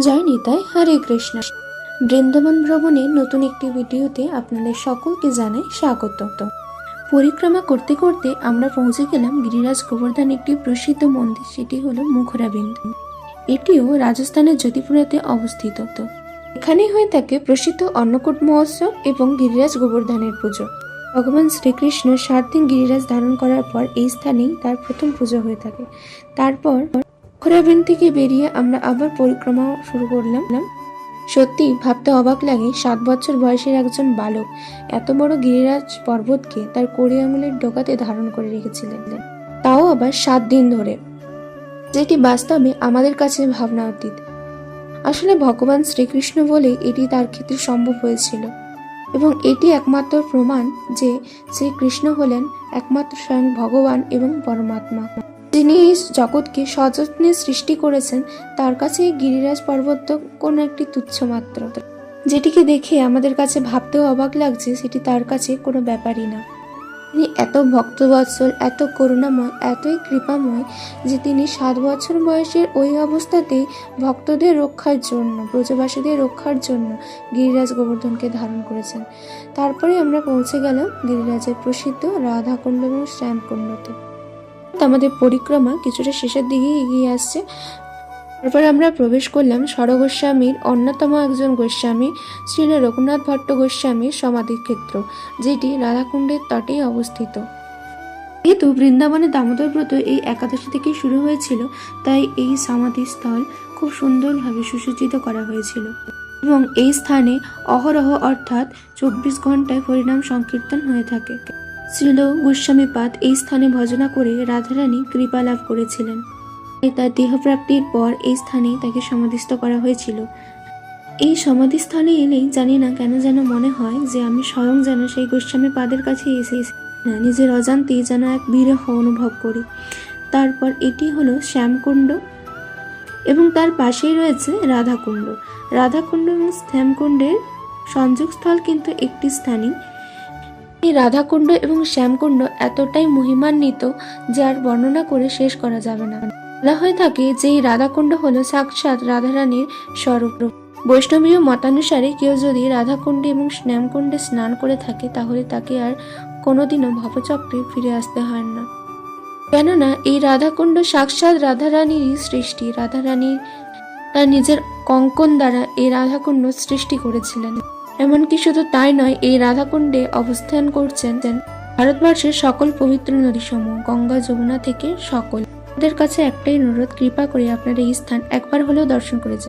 জয় নিতাই, হরে কৃষ্ণ। বৃন্দাবন ভ্রমণের নতুন একটি ভিডিওতে আপনাদের সকলকে জানাই স্বাগত। পরিক্রমা করতে করতে আমরা পৌঁছে গেলাম গিরিরাজ গোবর্ধন একটি প্রসিদ্ধ মন্দির, সেটি হলো মুখরাবিন্দ। এটিও রাজস্থানের জ্যোতিপুরাতে অবস্থিত। এখানেই হয়ে থাকে প্রসিদ্ধ অন্নকূট মহোৎসব এবং গিরিরাজ গোবর্ধনের পুজো। ভগবান শ্রীকৃষ্ণ 7 দিন গিরিরাজ ধারণ করার পর এই স্থানেই তার প্রথম পুজো হয়ে থাকে। তারপর মুখরাবিন্দ থেকে বেরিয়ে আমরা আবার পরিক্রমা শুরু করলাম। সত্যি ভাবতে অবাক লাগে, 7 বছর বয়সের একজন বালক এত বড় গিরিরাজ পর্বতকে তার কড়ি আঙুলের ডগাতে ধারণ করে রেখেছিলেন, তাও আবার 7 দিন ধরে, যেটি বাস্তবে আমাদের কাছে ভাবনা অতীত। আসলে ভগবান শ্রীকৃষ্ণ বলে এটি তার ক্ষেত্রে সম্ভব হয়েছিল, এবং এটি একমাত্র প্রমাণ যে শ্রীকৃষ্ণ হলেন একমাত্র স্বয়ং ভগবান এবং পরমাত্মা, যিনি এই জগৎকে সযত্নে সৃষ্টি করেছেন। তার কাছে গিরিরাজ পর্বত কোনো একটি তুচ্ছ মাত্র, যেটিকে দেখে আমাদের কাছে ভাবতেও অবাক লাগছে সেটি তার কাছে কোনো ব্যাপারই না। তিনি এত ভক্তবৎসল, এত করুণাময়, এতই কৃপাময় যে তিনি 7 বছর বয়সের ওই অবস্থাতেই ভক্তদের রক্ষার জন্য, ব্রজবাসীদের রক্ষার জন্য গিরিরাজ গোবর্ধনকে ধারণ করেছেন। তারপরে আমরা পৌঁছে গেলাম গিরিরাজের প্রসিদ্ধ রাধাকুণ্ড এবং শ্যামকুণ্ডতে। আমাদের পরিক্রমা কিছুটা শেষের দিকে এগিয়ে আসছে। তারপর আমরা প্রবেশ করলাম স্বরগোস্বামীর অন্যতম একজন গোস্বামী শ্রীল রঘুনাথ ভট্ট গোস্বামীর সমাধিক্ষেত্র, যেটি রাধাকুণ্ডের তটেই অবস্থিত। যেহেতু বৃন্দাবনে দামোদর ব্রত এই একাদশী থেকে শুরু হয়েছিল, তাই এই সমাধিস্থল খুব সুন্দরভাবে সুসজ্জিত করা হয়েছিল, এবং এই স্থানে অহরহ অর্থাৎ 24 ঘন্টায় হরিনাম সংকীর্তন হয়ে থাকে। শ্রীল গোস্বামীপাদ এই স্থানে ভজনা করে রাধারানী কৃপা লাভ করেছিলেন। তার দেহপ্রাপ্তির পর এই স্থানে তাকে সমাধিস্থ করা হয়েছিল। এই সমাধিস্থলে এলেই জানি না কেন যেন মনে হয় যে আমি স্বয়ং যেন সেই গোস্বামী পাদের কাছে এসেছি, নিজের অজান্তেই যেন এক বিরহ অনুভব করি। তারপর এটি হলো শ্যামকুণ্ড, এবং তার পাশেই রয়েছে রাধাকুণ্ড। রাধাকুণ্ড এবং শ্যামকুণ্ডের সংযোগস্থল কিন্তু একটি স্থানই। এই রাধাকুণ্ড এবং শ্যামকুণ্ড এতটাই মহিমান্বিত যার বর্ণনা করে শেষ করা যাবে না। বলা হয়ে থাকে যে এই রাধাকুণ্ড হলো সাক্ষাৎ রাধারানীর স্বরূপ। বৈষ্ণবীয় মতানুসারে কেউ যদি রাধাকুণ্ডে এবং শ্যামকুণ্ডে স্নান করে থাকে তাহলে তাকে আর কোনোদিনও ভবচক্রে ফিরে আসতে হয় না, কেননা এই রাধাকুণ্ড সাক্ষাৎ রাধারানীরই সৃষ্টি। রাধারানী তার নিজের কঙ্কন দ্বারা এই রাধাকুণ্ড সৃষ্টি করেছিলেন। এমনকি শুধু তাই নয়, এই রাধাকুণ্ডে অবস্থান করছেন ভারতবর্ষের সকল পবিত্র নদীসমূহ, গঙ্গা যমুনা থেকে সকল। আমাদের কাছে একটাই অনুরোধ, কৃপা করে আপনারা এই স্থান একবার হলেও দর্শন করে যান।